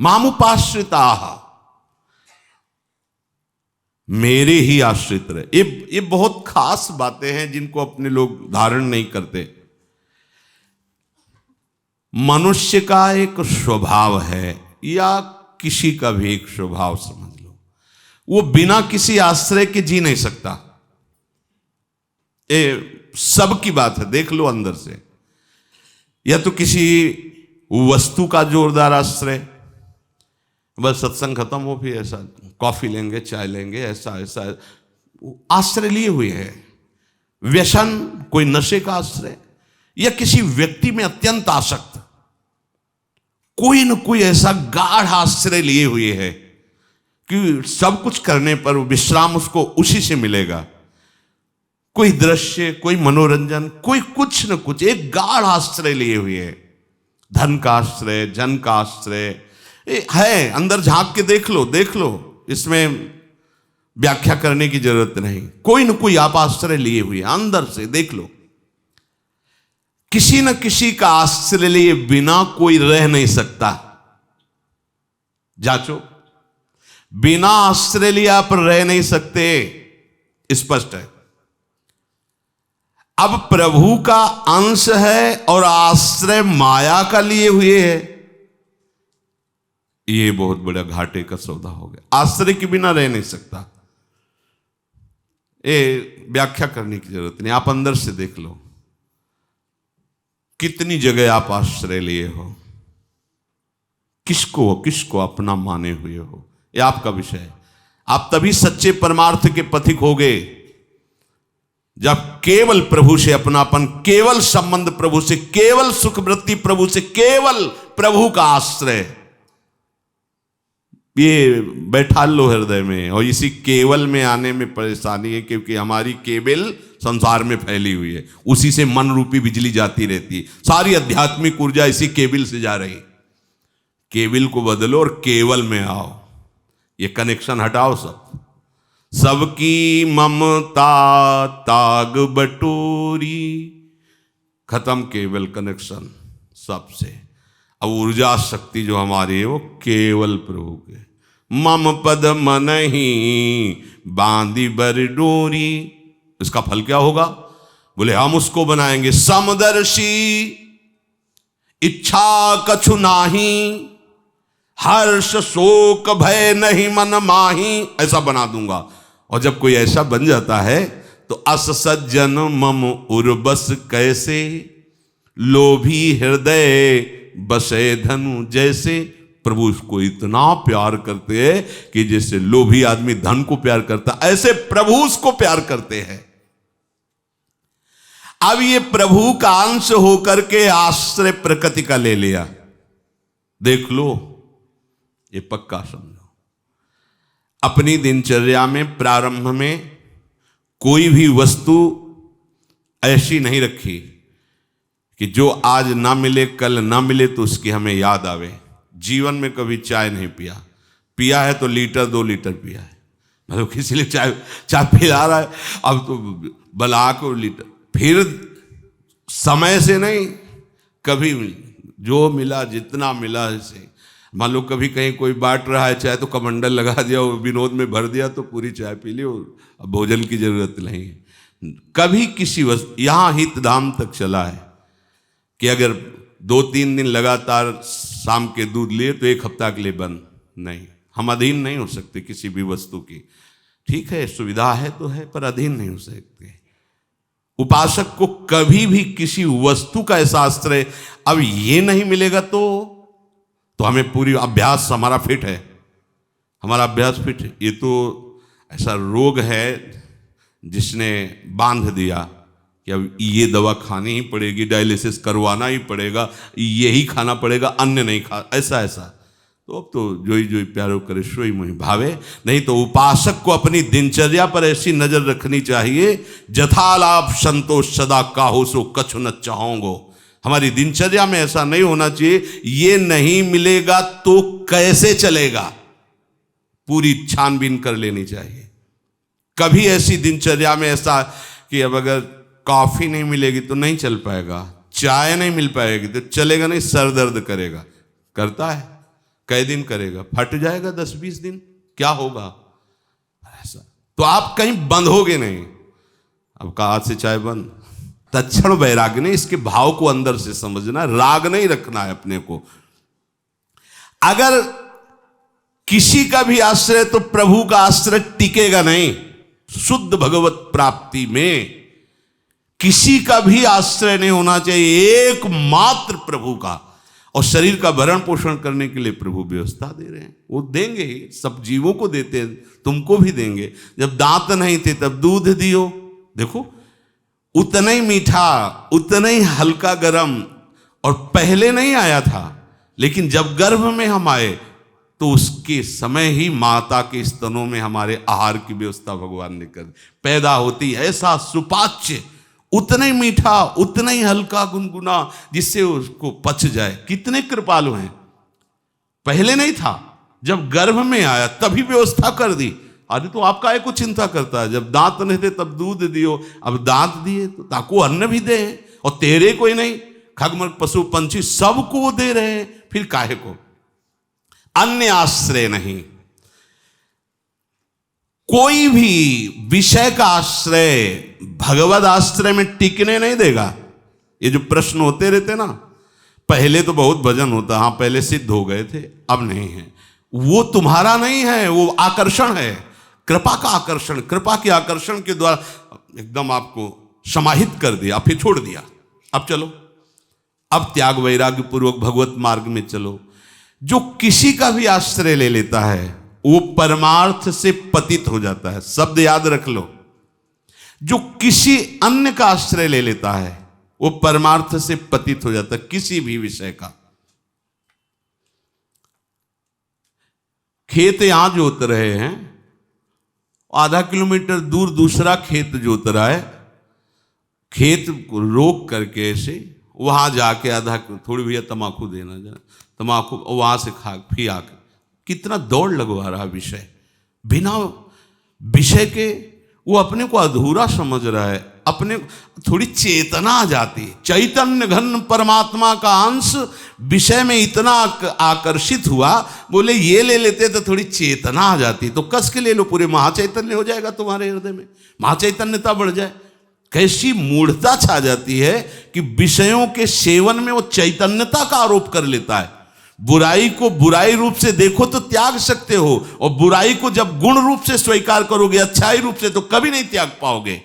मामुपाश्रिता, मेरे ही आश्रित रहे। ये बहुत खास बातें हैं जिनको अपने लोग धारण नहीं करते। मनुष्य का एक स्वभाव है, या किसी का भी एक स्वभाव समझ लो, वो बिना किसी आश्रय के जी नहीं सकता। ये सबकी बात है, देख लो अंदर से। या तो किसी वस्तु का जोरदार आश्रय, बस सत्संग खत्म हो फिर ऐसा कॉफी लेंगे, चाय लेंगे, ऐसा ऐसा आश्रय लिए हुए है। व्यसन, कोई नशे का आश्रय, या किसी व्यक्ति में अत्यंत आसक्त, कोई न कोई ऐसा गाढ़ आश्रय लिए हुए है कि सब कुछ करने पर विश्राम उसको उसी से मिलेगा। कोई दृश्य, कोई मनोरंजन, कोई कुछ न कुछ एक गाढ़ आश्रय लिए हुए है। धन का आश्रय, जन का आश्रय है। अंदर झांक के देख लो, देख लो, इसमें व्याख्या करने की जरूरत नहीं। कोई न कोई आप आश्रय लिए हुए, अंदर से देख लो। किसी न किसी का आश्रय लिए बिना कोई रह नहीं सकता। जांचो, बिना आश्रय लिए आप रह नहीं सकते, स्पष्ट है। अब प्रभु का अंश है और आश्रय माया का लिए हुए है, ये बहुत बड़ा घाटे का सौदा हो गया। आश्रय के बिना रह नहीं सकता, ये व्याख्या करने की जरूरत नहीं। आप अंदर से देख लो, कितनी जगह आप आश्रय लिए हो, किसको किसको अपना माने हुए हो, यह आपका विषय है। आप तभी सच्चे परमार्थ के पथिक होगे जब केवल प्रभु से अपनापन, केवल संबंध प्रभु से, केवल सुख वृत्ति प्रभु से, केवल प्रभु का आश्रय ये बैठा लो हृदय में। और इसी केवल में आने में परेशानी है, क्योंकि हमारी केवल संसार में फैली हुई है, उसी से मन रूपी बिजली जाती रहती है। सारी आध्यात्मिक ऊर्जा इसी केवल से जा रही। केवल को बदलो और केवल में आओ, ये कनेक्शन हटाओ। सबकी ममता ताग बटोरी, खत्म केवल कनेक्शन सबसे। अब ऊर्जा शक्ति जो हमारी है वो केवल प्रभु के। मम पद मन ही बांधी बर डोरी, इसका फल क्या होगा? बोले हम उसको बनाएंगे समदर्शी, इच्छा कछु नाही, हर्ष शोक भय नहीं मन माही, ऐसा बना दूंगा। और जब कोई ऐसा बन जाता है तो अस सज्जन मम उर्बस कैसे, लोभी हृदय बसे धनु जैसे। प्रभु उसको इतना प्यार करते हैं कि जैसे लोभी आदमी धन को प्यार करता, ऐसे प्रभु उसको प्यार करते हैं। अब ये प्रभु का अंश होकर के आश्रय प्रकृति का ले लिया, देख लो, ये पक्का समझो। अपनी दिनचर्या में प्रारंभ में कोई भी वस्तु ऐसी नहीं रखी कि जो आज ना मिले कल ना मिले तो उसकी हमें याद आवे। जीवन में कभी चाय नहीं पिया, पिया है तो लीटर 2 लीटर पिया है, मतलब किसी लिए चाय पिला रहा है, अब तो बलाक और लीटर। फिर समय से नहीं, कभी जो मिला जितना मिला ऐसे। मान लो कभी कहीं कोई बांट रहा है चाय तो कमंडल लगा दिया, विनोद में भर दिया तो पूरी चाय पी ली, अब भोजन की जरूरत नहीं है। कभी किसी वस्तु, यहां हित धाम तक चला है कि अगर 2-3 दिन लगातार शाम के दूध लिए तो 1 हफ्ता के लिए बंद नहीं। हम अधीन नहीं हो सकते किसी भी वस्तु की। ठीक है, सुविधा है तो है, पर अधीन नहीं हो सकते। उपासक को कभी भी किसी वस्तु का ऐसा आश्रय अब ये नहीं मिलेगा तो हमें पूरी अभ्यास हमारा फिट है, हमारा अभ्यास फिट है। ये तो ऐसा रोग है जिसने बांध दिया कि अब ये दवा खानी ही पड़ेगी, डायलिसिस करवाना ही पड़ेगा, यही खाना पड़ेगा, अन्य नहीं खा, ऐसा ऐसा। तो अब तो जोई जोई प्यारो करे सोई मोहि भावे। नहीं तो उपासक को अपनी दिनचर्या पर ऐसी नजर रखनी चाहिए, जथालाभ संतोष सदा काहो सो कछु न चाहोगो। हमारी दिनचर्या में ऐसा नहीं होना चाहिए, ये नहीं मिलेगा तो कैसे चलेगा, पूरी छानबीन कर लेनी चाहिए। कभी ऐसी दिनचर्या में ऐसा कि अब अगर कॉफी नहीं मिलेगी तो नहीं चल पाएगा, चाय नहीं मिल पाएगी तो चलेगा नहीं, सर दर्द करेगा, करता है कै दिन करेगा? फट जाएगा 10-20 दिन, क्या होगा ऐसा? तो आप कहीं बंधोगे नहीं। अब कहा आज से चाय बंद। तत्क्षण वैराग्य नहीं, इसके भाव को अंदर से समझना, राग नहीं रखना है अपने को। अगर किसी का भी आश्रय, तो प्रभु का आश्रय टिकेगा नहीं। शुद्ध भगवत प्राप्ति में किसी का भी आश्रय नहीं होना चाहिए, एकमात्र प्रभु का। और शरीर का भरण पोषण करने के लिए प्रभु व्यवस्था दे रहे हैं, वो देंगे ही, सब जीवों को देते हैं, तुमको भी देंगे। जब दांत नहीं थे तब दूध दियो, देखो उतना ही मीठा, उतना ही हल्का गरम, और पहले नहीं आया था, लेकिन जब गर्भ में हम आए तो उसके समय ही माता के स्तनों में हमारे आहार की व्यवस्था भगवान ने कर, पैदा होती ऐसा सुपाच्य, उतना ही मीठा, उतना ही हल्का गुनगुना, जिससे उसको पच जाए। कितने कृपालु हैं। पहले नहीं था, जब गर्भ में आया तभी व्यवस्था कर दी। अरे तो आप काहे को चिंता करता है? जब दांत नहीं थे तब दूध दियो, अब दांत दिए तो ताको अन्न भी दे, और तेरे कोई नहीं, खगमग पशु पंछी सबको दे रहे हैं, फिर काहे को? अन्य आश्रय नहीं। कोई भी विषय का आश्रय भगवद आश्रय में टिकने नहीं देगा। ये जो प्रश्न होते रहते ना, पहले तो बहुत भजन होता, हाँ पहले सिद्ध हो गए थे, अब नहीं है, वो तुम्हारा नहीं है, वो आकर्षण है, कृपा का आकर्षण। कृपा के आकर्षण के द्वारा एकदम आपको समाहित कर दिया, फिर छोड़ दिया। अब चलो, अब त्याग वैराग्य पूर्वक भगवत मार्ग में चलो। जो किसी का भी आश्रय ले लेता है वो परमार्थ से पतित हो जाता है। शब्द याद रख लो, जो किसी अन्य का आश्रय ले लेता है वो परमार्थ से पतित हो जाता है, किसी भी विषय का। खेत यहां जोत रहे हैं, आधा किलोमीटर दूर दूसरा खेत जोत रहा है, खेत को रोक करके ऐसे वहां जाके आधा, थोड़ी भैया तमाकू देना जरा, तमाकू, वहां से खा फिर आके, कितना दौड़ लगवा रहा विषय, बिना विषय के वो अपने को अधूरा समझ रहा है। अपने थोड़ी चेतना आ जाती है, चैतन्य घन परमात्मा का अंश विषय में इतना आकर्षित हुआ, बोले ये ले लेते तो थोड़ी चेतना आ जाती, तो कस के ले लो, पूरे महाचैतन्य हो जाएगा तुम्हारे हृदय में, महाचैतन्यता बढ़ जाए। कैसी मूढ़ता छा जाती है कि विषयों के सेवन में वो चैतन्यता का आरोप कर लेता है। बुराई को बुराई रूप से देखो तो त्याग सकते हो, और बुराई को जब गुण रूप से स्वीकार करोगे, अच्छाई रूप से, तो कभी नहीं त्याग पाओगे।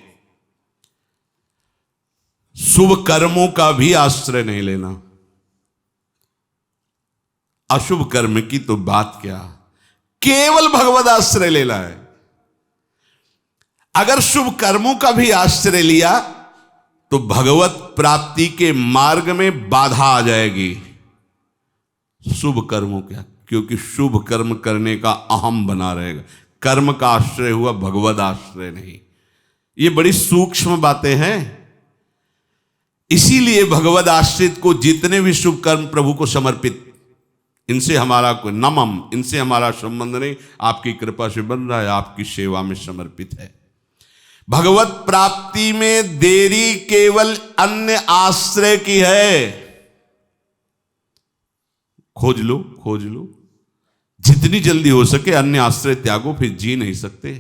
शुभ कर्मों का भी आश्रय नहीं लेना। अशुभ कर्म की तो बात क्या, केवल भगवद आश्रय लेना है। अगर शुभ कर्मों का भी आश्रय लिया तो भगवत प्राप्ति के मार्ग में बाधा आ जाएगी। शुभ कर्मों क्या, क्योंकि शुभ कर्म करने का अहम बना रहेगा। कर्म का आश्रय हुआ, भगवद आश्रय नहीं। ये बड़ी सूक्ष्म बातें हैं। इसीलिए भगवद आश्रित को जितने भी शुभ कर्म प्रभु को समर्पित, इनसे हमारा कोई नमम, इनसे हमारा संबंध नहीं, आपकी कृपा से बन रहा है, आपकी सेवा में समर्पित है। भगवत प्राप्ति में देरी केवल अन्य आश्रय की है। खोज लो, खोज लो, जितनी जल्दी हो सके अन्य आश्रय त्यागो, फिर जी नहीं सकते।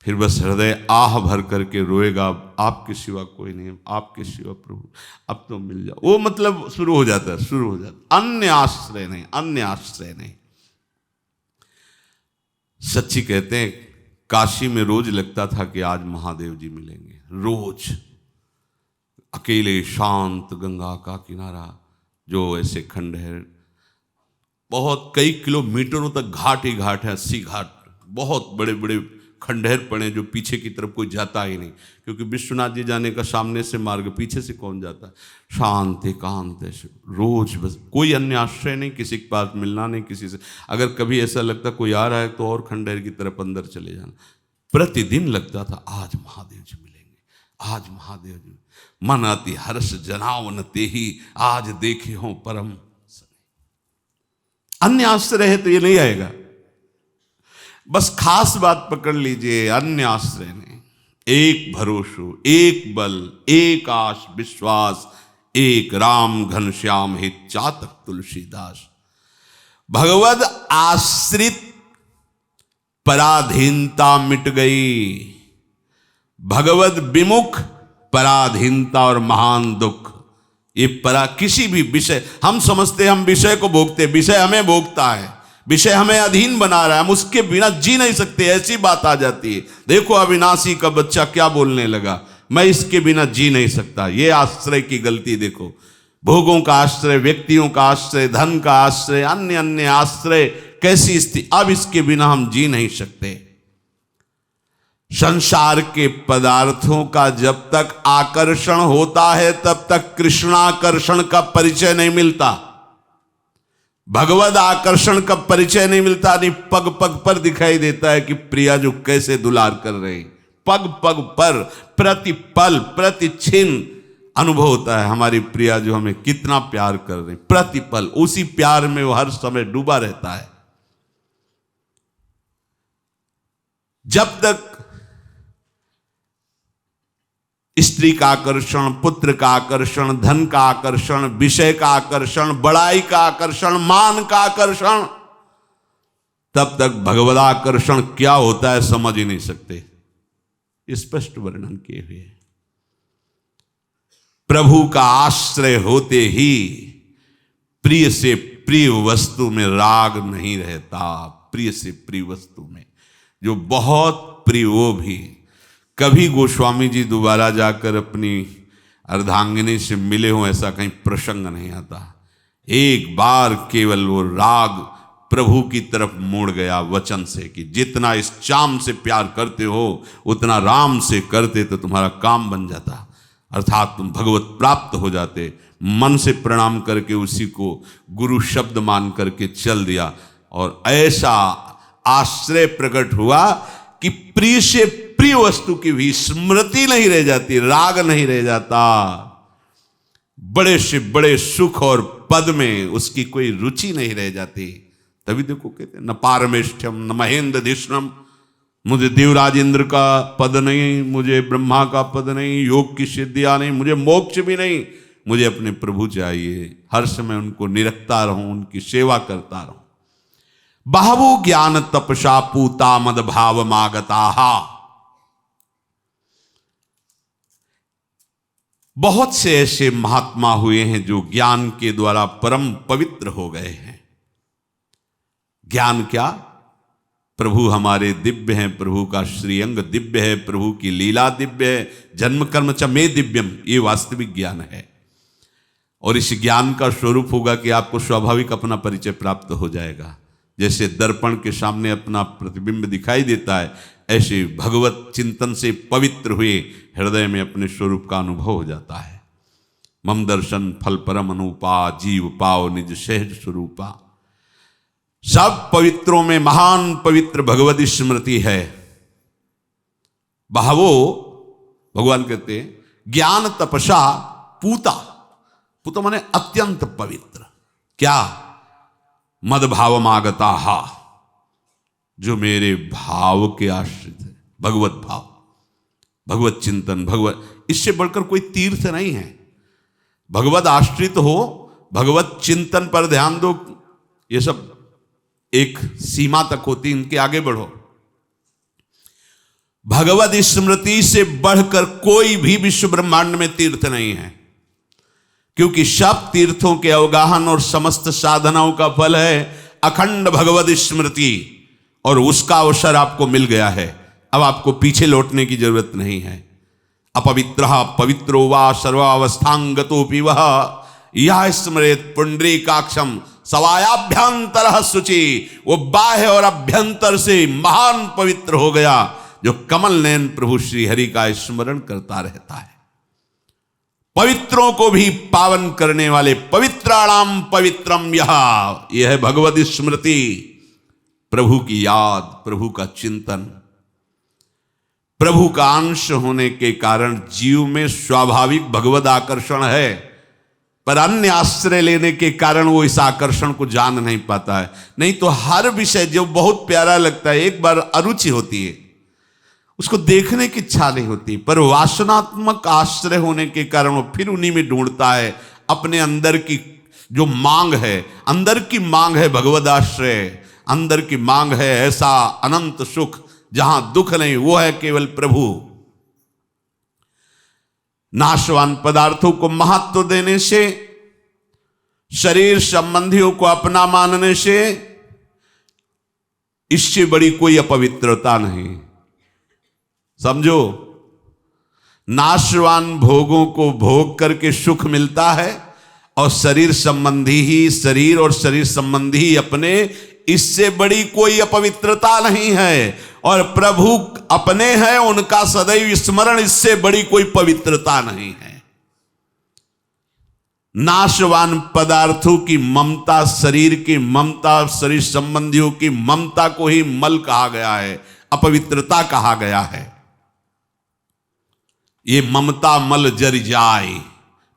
फिर बस हृदय आह भर करके रोएगा, आपके सिवा कोई नहीं है, आपके सिवा प्रभु, अब तो मिल जाओ। वो मतलब शुरू हो जाता है, शुरू हो जाता है। अन्य आश्रय नहीं, अन्य आश्रय नहीं। सच्ची कहते हैं, काशी में रोज लगता था कि आज महादेव जी मिलेंगे। रोज अकेले शांत गंगा का किनारा, जो ऐसे खंडहर, बहुत कई किलोमीटरों तक घाट ही घाट है, 80 घाट, बहुत बड़े बड़े खंडहर पड़े, जो पीछे की तरफ कोई जाता ही नहीं, क्योंकि विश्वनाथ जी जाने का सामने से मार्ग, पीछे से कौन जाता है। शांत एकांत ऐसे रोज, बस कोई अन्य आश्रय नहीं, किसी के पास मिलना नहीं किसी से। अगर कभी ऐसा लगता कोई आ रहा है तो और खंडहर की तरफ अंदर चले जाना। प्रतिदिन लगता था आज महादेव जी मिलेंगे, आज महादेव जी, मन अति हर्ष जनावन तेहि, आज देखे हो परम। अन्य आश्रय है तो ये नहीं आएगा। बस खास बात पकड़ लीजिए, अन्य आश्रय नहीं, एक भरोसो, एक बल, एक आश विश्वास, एक राम घनश्याम हित चातक तुलसीदास। भगवद आश्रित पराधीनता मिट गई, भगवद विमुख पराधीनता और महान दुख। ये किसी भी विषय हम समझते, हम विषय को भोगते, विषय हमें भोगता है, विषय हमें अधीन बना रहा है, हम उसके बिना जी नहीं सकते, ऐसी बात आ जाती है। देखो अविनाशी का बच्चा क्या बोलने लगा, मैं इसके बिना जी नहीं सकता। ये आश्रय की गलती देखो, भोगों का आश्रय, व्यक्तियों का आश्रय, धन का आश्रय, अन्य अन्य आश्रय, कैसी स्थिति, अब इसके बिना हम जी नहीं सकते। संसार के पदार्थों का जब तक आकर्षण होता है तब तक कृष्णाकर्षण का परिचय नहीं मिलता, भगवद आकर्षण का परिचय नहीं मिलता। नहीं पग पग पर दिखाई देता है कि प्रिया जो कैसे दुलार कर रहे, पग पग पर, प्रति पल प्रति क्षण अनुभव होता है हमारी प्रिया जो हमें कितना प्यार कर रही, प्रति पल उसी प्यार में वो हर समय डूबा रहता है। जब तक स्त्री का आकर्षण, पुत्र का आकर्षण, धन का आकर्षण, विषय का आकर्षण, बड़ाई का आकर्षण, मान का आकर्षण, तब तक भगवदाकर्षण क्या होता है समझ ही नहीं सकते। स्पष्ट वर्णन किए हुए, प्रभु का आश्रय होते ही प्रिय से प्रिय वस्तु में राग नहीं रहता। प्रिय से प्रिय वस्तु में जो बहुत प्रिय, वो भी कभी गोस्वामी जी दोबारा जाकर अपनी अर्धांगिनी से मिले हों ऐसा कहीं प्रसंग नहीं आता। एक बार केवल वो राग प्रभु की तरफ मोड़ गया वचन से कि जितना इस चाम से प्यार करते हो उतना राम से करते तो तुम्हारा काम बन जाता, अर्थात तुम भगवत प्राप्त हो जाते। मन से प्रणाम करके उसी को गुरु शब्द मान करके चल दिया और ऐसा आश्रय प्रकट हुआ कि प्रिय से प्रिय वस्तु की भी स्मृति नहीं रह जाती, राग नहीं रह जाता, बड़े से बड़े सुख और पद में उसकी कोई रुचि नहीं रह जाती। तभी देखो कहते न पारमेष्ठ्यम न महेंद्र धिष्णम, मुझे देवराज इंद्र का पद नहीं, मुझे ब्रह्मा का पद नहीं, योग की सिद्धियां नहीं, मुझे मोक्ष भी नहीं, मुझे अपने प्रभु चाहिए। हर समय उनको निरखता रहूं, उनकी सेवा करता रहूं। बहवो ज्ञान तपसा पूता मद भाव मागता, बहुत से ऐसे महात्मा हुए हैं जो ज्ञान के द्वारा परम पवित्र हो गए हैं। ज्ञान क्या? प्रभु हमारे दिव्य हैं, प्रभु का श्रीअंग दिव्य है, प्रभु की लीला दिव्य है, जन्म कर्म च मे दिव्यम, ये वास्तविक ज्ञान है। और इस ज्ञान का स्वरूप होगा कि आपको स्वाभाविक अपना परिचय प्राप्त हो जाएगा। जैसे दर्पण के सामने अपना प्रतिबिंब दिखाई देता है, ऐसे भगवत चिंतन से पवित्र हुए हृदय में अपने स्वरूप का अनुभव हो जाता है। मम दर्शन फल परम अनुपा, जीव पाओ निज सहज स्वरूपा। सब पवित्रों में महान पवित्र भगवत स्मृति है। बहवो, भगवान कहते हैं ज्ञान तपसा पूता, पूता माने अत्यंत पवित्र। क्या? मद भाव मागता, जो मेरे भाव के आश्रित है। भगवत भाव, भगवत चिंतन, भगवत, इससे बढ़कर कोई तीर्थ नहीं है। भगवत आश्रित हो, भगवत चिंतन पर ध्यान दो, ये सब एक सीमा तक होती, इनके आगे बढ़ो। भगवत स्मृति से बढ़कर कोई भी विश्व ब्रह्मांड में तीर्थ नहीं है, क्योंकि सब तीर्थों के अवगाहन और समस्त साधनाओं का फल है अखंड भगवत स्मृति, और उसका अवसर आपको मिल गया है। अब आपको पीछे लौटने की जरूरत नहीं है। अपवित्रः पवित्रो वा सर्वावस्थांगतोऽपि वः यः स्मरेत पुंडरीकाक्षम सवायाभ्यंतरः शुचि। वो बाह्य और अभ्यंतर से महान पवित्र हो गया जो कमल नयन प्रभु श्री हरि का स्मरण करता रहता है। पवित्रों को भी पावन करने वाले पवित्राणाम पवित्रम यह है भगवत स्मृति, प्रभु की याद, प्रभु का चिंतन। प्रभु का अंश होने के कारण जीव में स्वाभाविक भगवत आकर्षण है, पर अन्य आश्रय लेने के कारण वो इस आकर्षण को जान नहीं पाता है। नहीं तो हर विषय जो बहुत प्यारा लगता है, एक बार अरुचि होती है, उसको देखने की इच्छा नहीं होती, पर वासनात्मक आश्रय होने के कारण वो फिर उन्हीं में ढूंढता है, अपने अंदर की जो मांग है, अंदर की मांग है भगवद आश्रय, अंदर की मांग है ऐसा अनंत सुख जहां दुख नहीं, वो है केवल प्रभु। नाशवान पदार्थों को महत्व देने से, शरीर संबंधियों को अपना मानने से, इससे बड़ी कोई अपवित्रता नहीं। समझो, नाशवान भोगों को भोग करके सुख मिलता है और शरीर संबंधी ही शरीर और शरीर संबंधी ही अपने, इससे बड़ी कोई अपवित्रता नहीं है। और प्रभु अपने हैं, उनका सदैव स्मरण, इससे बड़ी कोई पवित्रता नहीं है। नाशवान पदार्थों की ममता, शरीर की ममता, शरीर संबंधियों की ममता को ही मल कहा गया है, अपवित्रता कहा गया है। ये ममता मल जर जाए,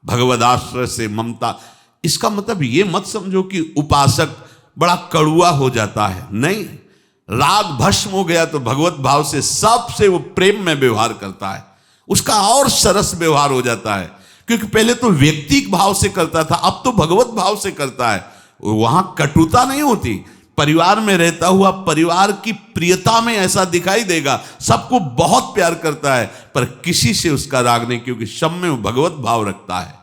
भगवद आश्रय से ममता। इसका मतलब ये मत समझो कि उपासक बड़ा कड़ुआ हो जाता है, नहीं। राग भस्म हो गया तो भगवत भाव से सबसे वो प्रेम में व्यवहार करता है, उसका और सरस व्यवहार हो जाता है। क्योंकि पहले तो व्यक्तिक भाव से करता था, अब तो भगवत भाव से करता है। वहां कटुता नहीं होती। परिवार में रहता हुआ परिवार की प्रियता में ऐसा दिखाई देगा, सबको बहुत प्यार करता है, पर किसी से उसका राग नहीं, क्योंकि सब में वो भगवत भाव रखता है।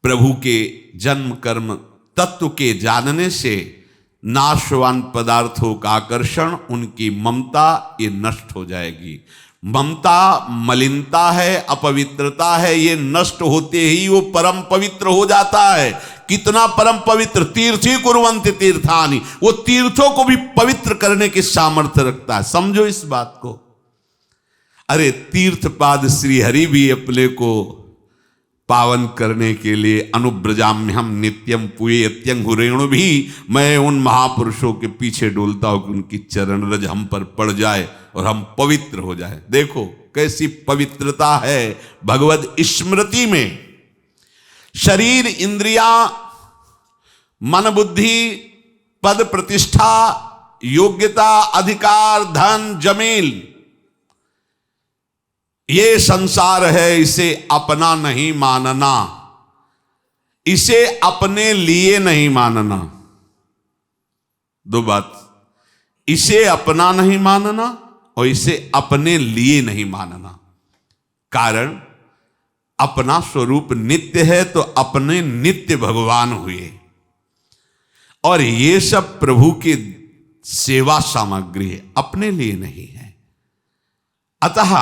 प्रभु के जन्म कर्म तत्व के जानने से नाशवान पदार्थों का आकर्षण, उनकी ममता, ये नष्ट हो जाएगी। ममता मलिनता है, अपवित्रता है, ये नष्ट होते ही वो परम पवित्र हो जाता है। कितना परम पवित्र, तीर्थी कुर्वन्ति तीर्थानि, वो तीर्थों को भी पवित्र करने की सामर्थ्य रखता है। समझो इस बात को। अरे तीर्थपाद श्री हरि भी अपने को पावन करने के लिए, अनुब्रजाम्य हम नित्यम पुए अत्यंग रेणु भी, मैं उन महापुरुषों के पीछे डोलता हूं कि उनकी चरण रज हम पर पड़ जाए और हम पवित्र हो जाए। देखो कैसी पवित्रता है भगवद स्मृति में। शरीर, इंद्रियां, मन, बुद्धि, पद, प्रतिष्ठा, योग्यता, अधिकार, धन, जमीन, ये संसार है, इसे अपना नहीं मानना, इसे अपने लिए नहीं मानना। दो बात, इसे अपना नहीं मानना और इसे अपने लिए नहीं मानना। कारण अपना स्वरूप नित्य है, तो अपने नित्य भगवान हुए, और ये सब प्रभु की सेवा सामग्री है, अपने लिए नहीं है। अतः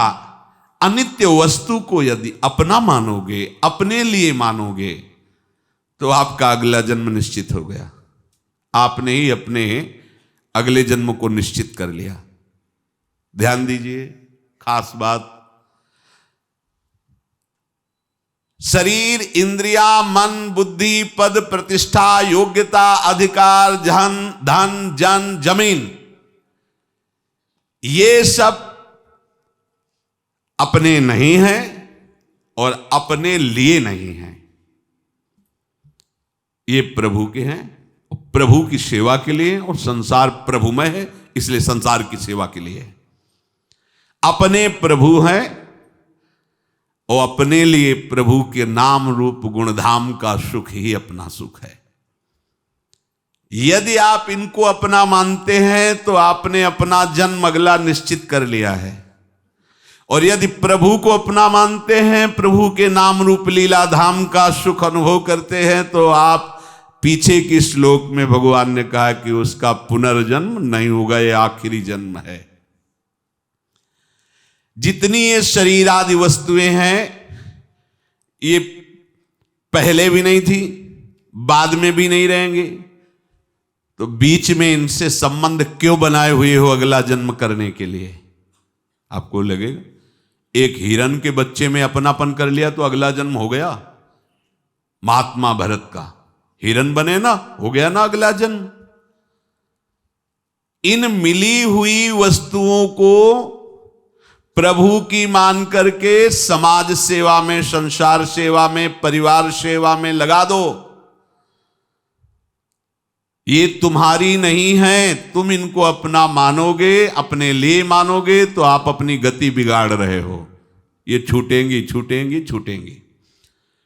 अनित्य वस्तु को यदि अपना मानोगे, अपने लिए मानोगे, तो आपका अगला जन्म निश्चित हो गया। आपने ही अपने अगले जन्म को निश्चित कर लिया। ध्यान दीजिए, खास बात। शरीर, इंद्रिया, मन, बुद्धि, पद, प्रतिष्ठा, योग्यता, अधिकार, धन, जन, जमीन, ये सब अपने नहीं हैं और अपने लिए नहीं हैं। ये प्रभु के हैं, प्रभु की सेवा के लिए, और संसार प्रभुमय है, इसलिए संसार की सेवा के लिए। अपने प्रभु हैं और अपने लिए प्रभु के नाम रूप गुणधाम का सुख ही अपना सुख है। यदि आप इनको अपना मानते हैं तो आपने अपना जन्म अगला निश्चित कर लिया है। और यदि प्रभु को अपना मानते हैं, प्रभु के नाम रूप लीला धाम का सुख अनुभव करते हैं, तो आप पीछे के श्लोक में भगवान ने कहा कि उसका पुनर्जन्म नहीं होगा, ये आखिरी जन्म है। जितनी ये शरीर आदि वस्तुएं हैं, ये पहले भी नहीं थी, बाद में भी नहीं रहेंगे, तो बीच में इनसे संबंध क्यों बनाए हुए हो अगला जन्म करने के लिए? आपको लगेगा एक हिरन के बच्चे में अपनापन कर लिया तो अगला जन्म हो गया। महात्मा भरत का हिरन बने ना, हो गया ना अगला जन्म। इन मिली हुई वस्तुओं को प्रभु की मान करके समाज सेवा में, संसार सेवा में, परिवार सेवा में लगा दो। ये तुम्हारी नहीं है, तुम इनको अपना मानोगे, अपने लिए मानोगे, तो आप अपनी गति बिगाड़ रहे हो। ये छूटेंगी छूटेंगी छूटेंगी।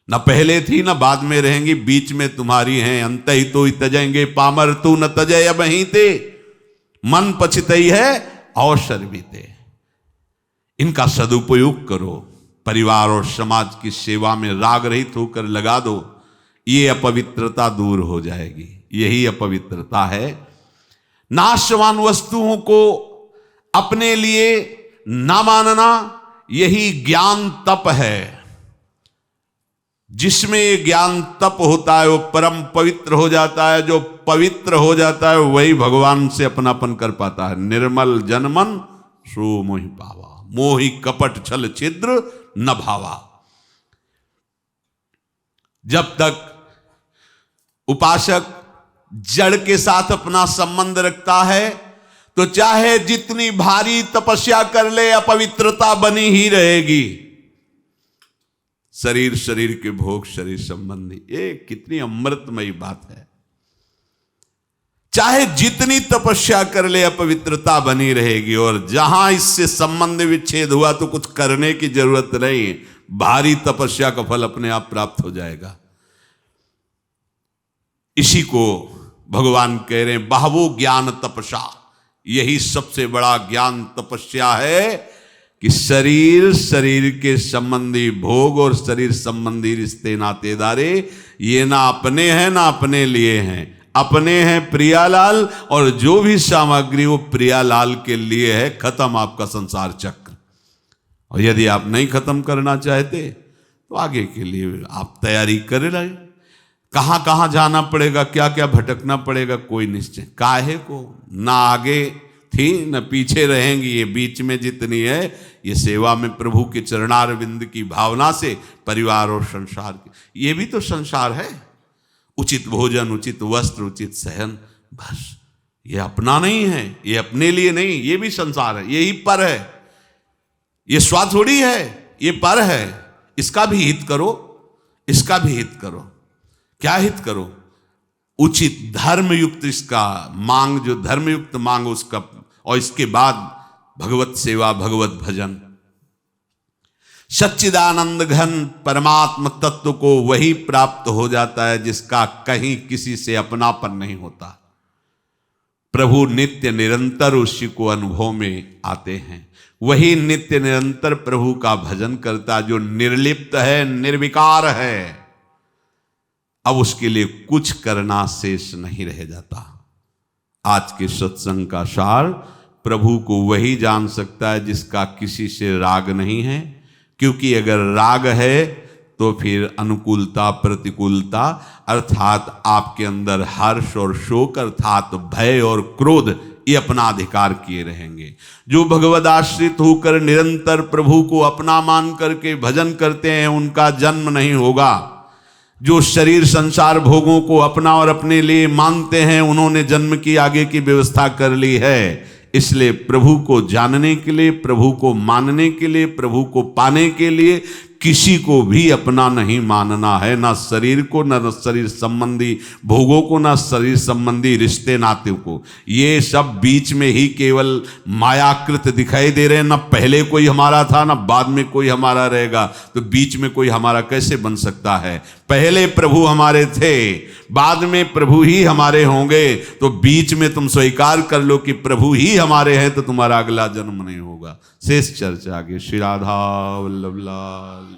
न पहले थी न बाद में रहेंगी, बीच में तुम्हारी हैं। अंत ही तो तजेंगे पामर तू न तजय वहीं ते, मन पछतई है अवसर बीते। इनका सदुपयोग करो, परिवार और समाज की सेवा में राग रहित होकर लगा दो, ये अपवित्रता दूर हो जाएगी। यही अपवित्रता है। नाशवान वस्तुओं को अपने लिए ना मानना, यही ज्ञान तप है। जिसमें ज्ञान तप होता है वो परम पवित्र हो जाता है। जो पवित्र हो जाता है वही भगवान से अपनापन कर पाता है। निर्मल जनमन सो मोहि पावा, मोहि कपट छल छिद्र न भावा। जब तक उपासक जड़ के साथ अपना संबंध रखता है तो चाहे जितनी भारी तपस्या कर ले, अपवित्रता बनी ही रहेगी। शरीर शरीर के भोग शरीर संबंधी, ये कितनी अमृतमयी बात है। चाहे जितनी तपस्या कर ले, अपवित्रता बनी रहेगी। और जहां इससे संबंध विच्छेद हुआ तो कुछ करने की जरूरत नहीं, भारी तपस्या का फल अपने आप प्राप्त हो जाएगा। इसी को भगवान कह रहे हैं बाहवो ज्ञान तपस्या। यही सबसे बड़ा ज्ञान तपस्या है कि शरीर शरीर के संबंधी भोग और शरीर संबंधी रिश्ते नातेदारे ये ना अपने हैं ना अपने लिए हैं। अपने हैं प्रियालाल, और जो भी सामग्री वो प्रियालाल के लिए है। खत्म आपका संसार चक्र। और यदि आप नहीं खत्म करना चाहते तो आगे के लिए आप तैयारी कर रहे। कहां कहां जाना पड़ेगा, क्या क्या भटकना पड़ेगा, कोई निश्चय काहे को। ना आगे थी न पीछे रहेंगी, ये बीच में जितनी है ये सेवा में प्रभु के चरणार विंद की भावना से परिवार और संसार के, ये भी तो संसार है। उचित भोजन, उचित वस्त्र, उचित सहन, बस ये अपना नहीं है, ये अपने लिए नहीं, ये भी संसार है। यही पर है, ये स्वा थोड़ी है, ये पर है। इसका भी हित करो, इसका भी हित करो। क्या हित करो? उचित धर्मयुक्त इसका मांग, जो धर्मयुक्त मांग उसका, और इसके बाद भगवत सेवा, भगवत भजन। सच्चिदानंद घन परमात्म तत्व को वही प्राप्त हो जाता है जिसका कहीं किसी से अपनापन नहीं होता। प्रभु नित्य निरंतर उसी को अनुभव में आते हैं। वही नित्य निरंतर प्रभु का भजन करता जो निर्लिप्त है, निर्विकार है। अब उसके लिए कुछ करना शेष नहीं रह जाता। आज के सत्संग का सार, प्रभु को वही जान सकता है जिसका किसी से राग नहीं है। क्योंकि अगर राग है तो फिर अनुकूलता प्रतिकूलता अर्थात आपके अंदर हर्ष और शोक अर्थात भय और क्रोध ये अपना अधिकार किए रहेंगे। जो भगवद आश्रित होकर निरंतर प्रभु को अपना मान करके भजन करते हैं उनका जन्म नहीं होगा। जो शरीर संसार भोगों को अपना और अपने लिए मानते हैं उन्होंने जन्म की आगे की व्यवस्था कर ली है। इसलिए प्रभु को जानने के लिए, प्रभु को मानने के लिए, प्रभु को पाने के लिए किसी को भी अपना नहीं मानना है। ना शरीर को, ना शरीर संबंधी भोगों को, ना शरीर संबंधी रिश्ते नाते को। ये सब बीच में ही केवल मायाकृत दिखाई दे रहे हैं। ना पहले कोई हमारा था, ना बाद में कोई हमारा रहेगा। तो बीच में कोई हमारा कैसे बन सकता है? पहले प्रभु हमारे थे, बाद में प्रभु ही हमारे होंगे। तो बीच में तुम स्वीकार कर लो कि प्रभु ही हमारे हैं, तो तुम्हारा अगला जन्म नहीं होगा। शेष चर्चा आगे। श्री राधा वल्लभ लाल।